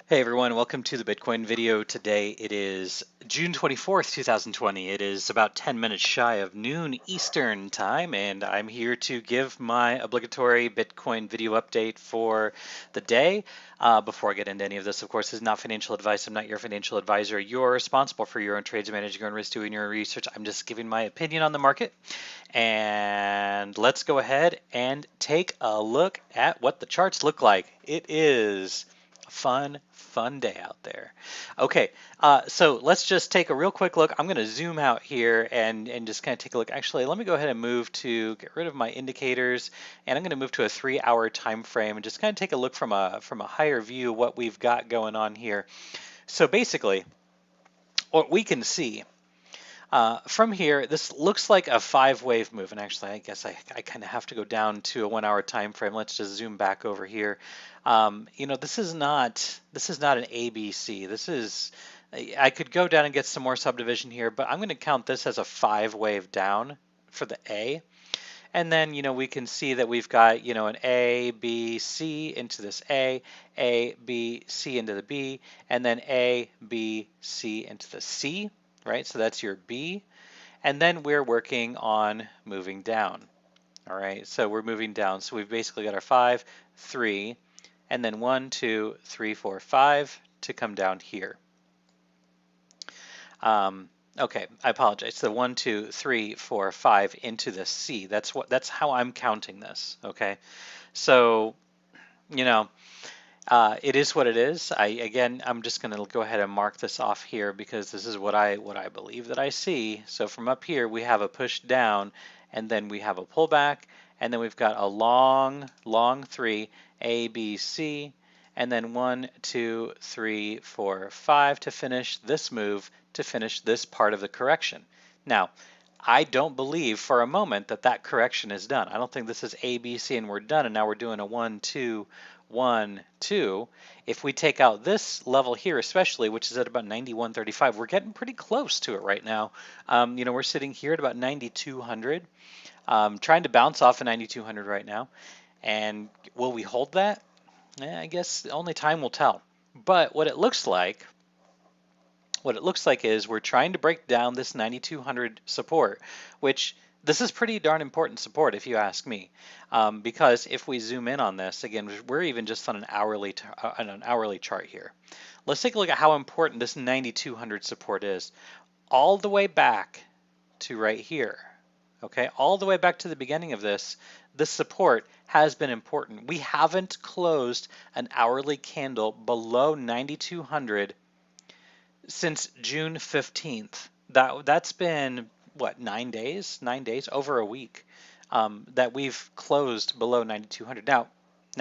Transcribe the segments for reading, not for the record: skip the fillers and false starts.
Hey everyone, welcome to the Bitcoin video. Today it is June 24th, 2020. It is about 10 minutes shy of noon Eastern time, and I'm here to give my obligatory Bitcoin video update for the day. Before I get into any of this, of course, this is not financial advice. I'm not your financial advisor. You're responsible for your own trades, managing your own risk, doing your own research. I'm just giving my opinion on the market. And let's go ahead and take a look at what the charts look like. It is fun day out there. Okay, so let's just take a real quick look. I'm going to zoom out here and just kind of take a look. Actually, let me go ahead and move to get rid of my indicators, and I'm going to move to a 3-hour time frame and just kind of take a look from a higher view what we've got going on here. So basically, what we can see from here, this looks like a 5-wave move, and actually, I guess I kind of have to go down to a 1-hour time frame. Let's just zoom back over here. This is not an ABC. This is I could go down and get some more subdivision here, but I'm going to count this as a 5-wave down for the A. And then, we can see that we've got, an A, B, C into this A, B, C into the B, and then A, B, C into the C. Right, so that's your B, and then we're working on moving down. All right, so we're moving down. So we've basically got our 5, 3, and then 1, 2, 3, 4, 5 to come down here. Okay, I apologize. So 1, 2, 3, 4, 5 into the C. That's how I'm counting this. Okay, so it is what it is. I'm just going to go ahead and mark this off here because this is what I believe that I see. So from up here, we have a push down, and then we have a pullback, and then we've got a long 3, A, B, C, and then 1, 2, 3, 4, 5 to finish this move, to finish this part of the correction. Now, I don't believe for a moment that that correction is done. I don't think this is A, B, C, and we're done, and now we're doing a 1, 2, 1, 2. If we take out this level here, especially, which is at about 91.35, we're getting pretty close to it right now. We're sitting here at about 9,200, trying to bounce off of 9,200 right now. And will we hold that? I guess only time will tell. But what it looks like is we're trying to break down this 9,200 support, which this is pretty darn important support if you ask me, because if we zoom in on this, again, we're even just on an hourly chart here. Let's take a look at how important this 9,200 support is, all the way back to right here. Okay, all the way back to the beginning of this support has been important. We haven't closed an hourly candle below 9,200 since June 15th. That's been what, 9 days? 9 days, over a week, that we've closed below 9,200. Now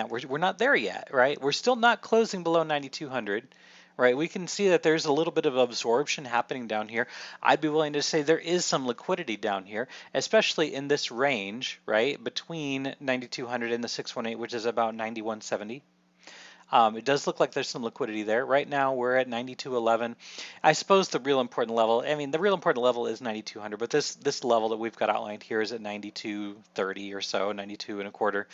we're not there yet, right? We're still not closing below 9,200, right? We can see that there's a little bit of absorption happening down here. I'd be willing to say there is some liquidity down here, especially in this range, right, between 9,200 and the 618, which is about 91.70. It does look like there's some liquidity there. Right now we're at 92.11. I suppose the real important level, the real important level is 9200, but this level that we've got outlined here is at 92.30 or so, 92 and a quarter.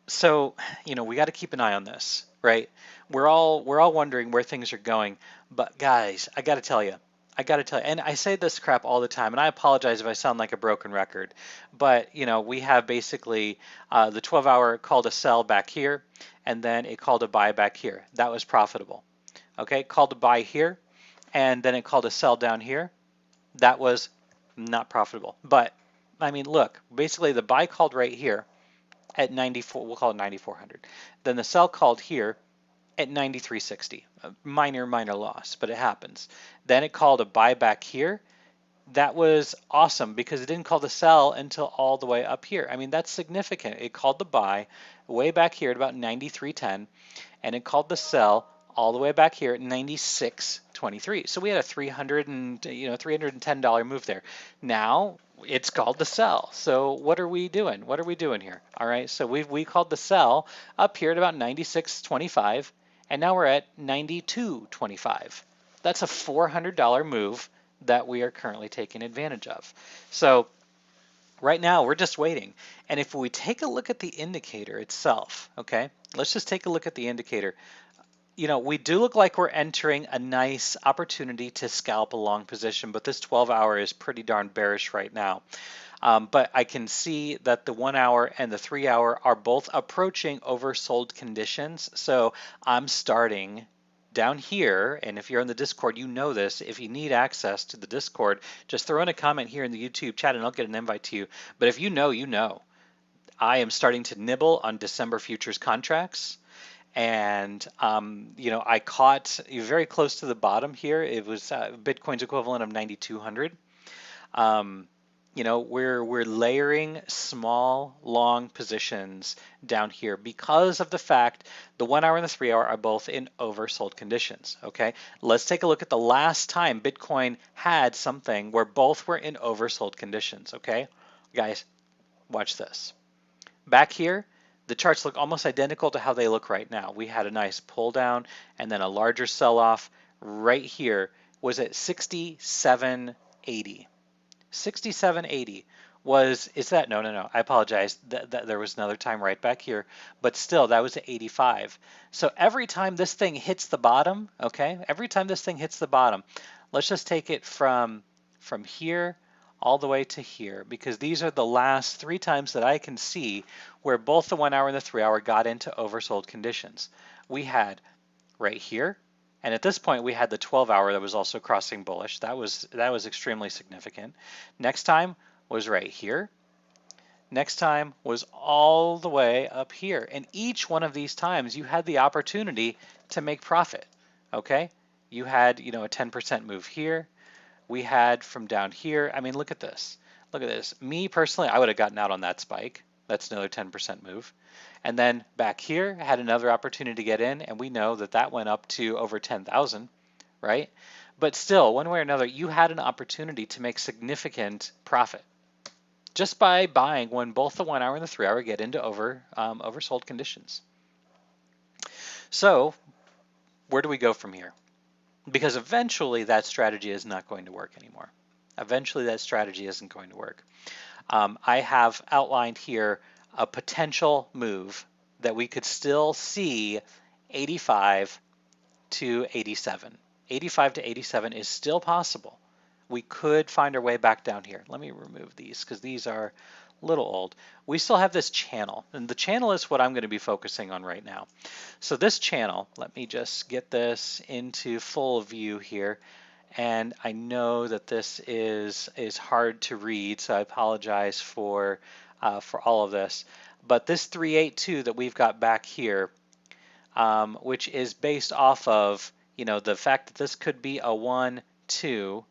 So, we got to keep an eye on this, right? We're all wondering where things are going, but guys, I got to tell you, and I say this crap all the time, and I apologize if I sound like a broken record, but we have basically the 12-hour called a sell back here, and then it called a buy back here. That was profitable. Okay, called a buy here, and then it called a sell down here. That was not profitable. But look, basically the buy called right here at 94, we'll call it 9,400. Then the sell called here at 93.60. A minor loss, but it happens. Then it called a buy back here. That was awesome because it didn't call the sell until all the way up here. That's significant. It called the buy way back here at about 93.10, and it called the sell all the way back here at 96.23. So we had a $310 move there. Now it's called the sell. So what are we doing? What are we doing here? All right. So we called the sell up here at about 96.25, and now we're at 92.25. That's a $400 move that we are currently taking advantage of. So right now we're just waiting. And if we take a look at the indicator itself, okay, let's just take a look at the indicator. we do look like we're entering a nice opportunity to scalp a long position, but this 12-hour is pretty darn bearish right now. But I can see that the 1 hour and the 3 hour are both approaching oversold conditions. So I'm starting down here, and if you're in the Discord, you know this. If you need access to the Discord, just throw in a comment here in the YouTube chat and I'll get an invite to you. But if you know, you know. I am starting to nibble on December futures contracts. And I caught very close to the bottom here. It was Bitcoin's equivalent of 9,200. We're layering small, long positions down here because of the fact the 1 hour and the 3 hour are both in oversold conditions. Okay, let's take a look at the last time Bitcoin had something where both were in oversold conditions. Okay, guys, watch this. Back here, the charts look almost identical to how they look right now. We had a nice pull down and then a larger sell-off. Right here was at 67.80. 67.80 no, I apologize. There was another time right back here, but still that was at 85. So every time this thing hits the bottom, okay, every time this thing hits the bottom, let's just take it from here all the way to here, because these are the last 3 times that I can see where both the 1 hour and the 3 hour got into oversold conditions. We had right here, and at this point we had the 12-hour that was also crossing bullish. That was extremely significant. Next time was right here. Next time was all the way up here. And each one of these times you had the opportunity to make profit. Okay? You had, a 10% move here. We had from down here. I mean, look at this. Look at this. Me personally, I would have gotten out on that spike. That's another 10% move. And then back here, I had another opportunity to get in, and we know that that went up to over 10,000, right? But still, one way or another, you had an opportunity to make significant profit just by buying when both the 1 hour and the 3 hour get into oversold conditions. So where do we go from here? Because eventually that strategy is not going to work anymore. Eventually that strategy isn't going to work. I have outlined here a potential move that we could still see 85 to 87. 85 to 87 is still possible. We could find our way back down here. Let me remove these because these are a little old. We still have this channel, and the channel is what I'm going to be focusing on right now. So this channel, let me just get this into full view here. And I know that this is hard to read, so I apologize for all of this. But this 382 that we've got back here, which is based off of the fact that this could be a 1, 2,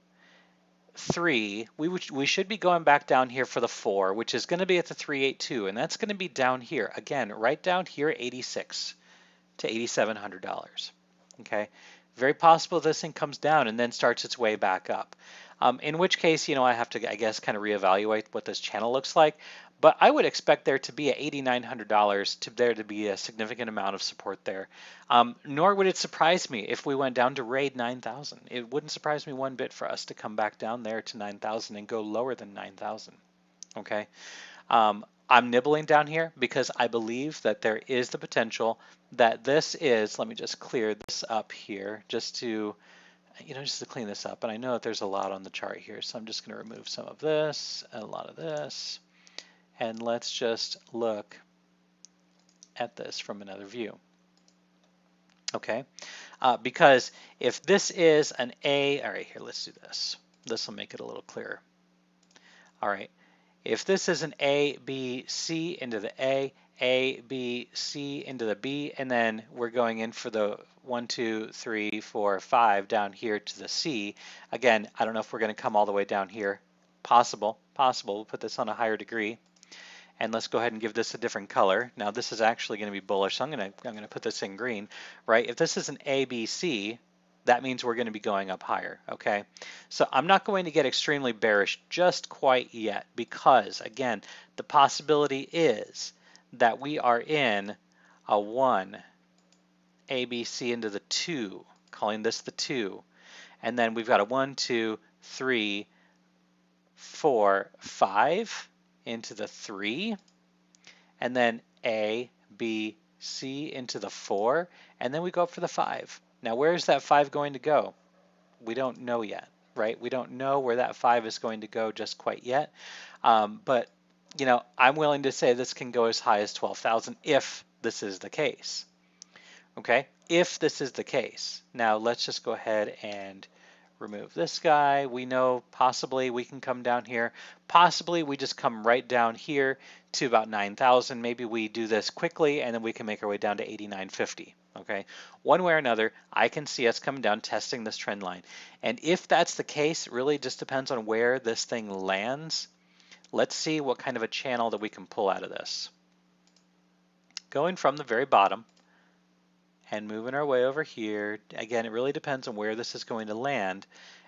3, we should be going back down here for the 4, which is going to be at the 382, and that's going to be down here again, right down here, 86 to $8,700. Okay. Very possible this thing comes down and then starts its way back up. In which case, I have to, I guess, kind of reevaluate what this channel looks like. But I would expect there to be at $8,900 to there to be a significant amount of support there. Nor would it surprise me if we went down to raid 9,000. It wouldn't surprise me one bit for us to come back down there to 9,000 and go lower than 9,000. Okay. I'm nibbling down here because I believe that there is the potential that this is, let me just clear this up here just to clean this up. And I know that there's a lot on the chart here, so I'm just going to remove some of this and a lot of this. And let's just look at this from another view. Okay, because if this is an A, all right, here, let's do this. This will make it a little clearer. All right. If this is an A, B, C into the A, B, C into the B, and then we're going in for the 1, 2, 3, 4, 5 down here to the C. Again, I don't know if we're going to come all the way down here. Possible. We'll put this on a higher degree. And let's go ahead and give this a different color. Now this is actually going to be bullish, so I'm going to put this in green, right? If this is an A, B, C, that means we're going to be going up higher, okay? So I'm not going to get extremely bearish just quite yet because, again, the possibility is that we are in a 1, A, B, C into the 2, calling this the 2. And then we've got a 1, 2, 3, 4, 5 into the 3. And then A, B, C into the 4, and then we go up for the 5. Now where is that 5 going to go? We don't know yet, right? We don't know where that 5 is going to go just quite yet. But you know, I'm willing to say this can go as high as 12,000 if this is the case. Okay, if this is the case. Now let's just go ahead and remove this guy. We know possibly we can come down here. Possibly we just come right down here to about 9,000. Maybe we do this quickly and then we can make our way down to 89.50. Okay, one way or another, I can see us coming down testing this trend line. And if that's the case, it really just depends on where this thing lands. Let's see what kind of a channel that we can pull out of this. Going from the very bottom and moving our way over here. Again, it really depends on where this is going to land.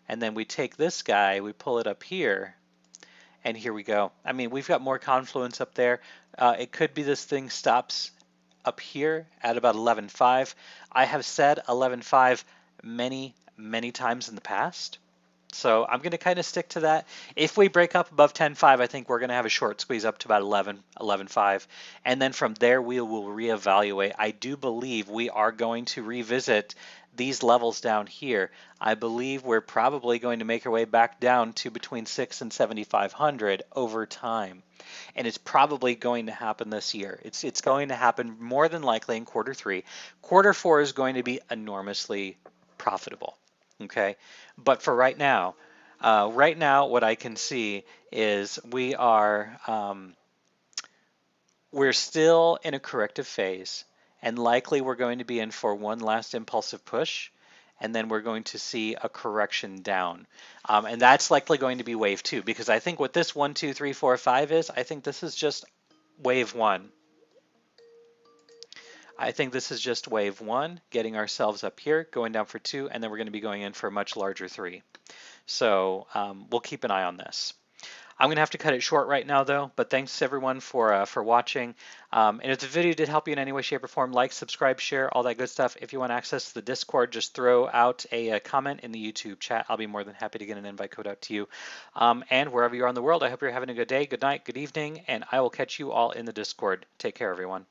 And then we take this guy, we pull it up here, and here we go. I mean, we've got more confluence up there. It could be this thing stops up here at about 11.5. I have said 11.5 many times in the past. So I'm going to kind of stick to that. If we break up above 10.5, I think we're going to have a short squeeze up to about 11.5. And then from there, we will reevaluate. I do believe we are going to revisit these levels down here. I believe we're probably going to make our way back down to between 6 and 7,500 over time. And it's probably going to happen this year. It's going to happen more than likely in quarter 3. Quarter 4 is going to be enormously profitable. Okay, but for right now, what I can see is we're still in a corrective phase, and likely we're going to be in for one last impulsive push, and then we're going to see a correction down, and that's likely going to be wave 2, because I think what this 1, 2, 3, 4, 5 is, I think this is just wave 1. I think this is just wave 1, getting ourselves up here, going down for 2, and then we're going to be going in for a much larger 3. So we'll keep an eye on this. I'm going to have to cut it short right now, though, but thanks everyone for watching. And if the video did help you in any way, shape, or form, like, subscribe, share, all that good stuff. If you want access to the Discord, just throw out a comment in the YouTube chat. I'll be more than happy to get an invite code out to you. And wherever you are in the world, I hope you're having a good day, good night, good evening, and I will catch you all in the Discord. Take care, everyone.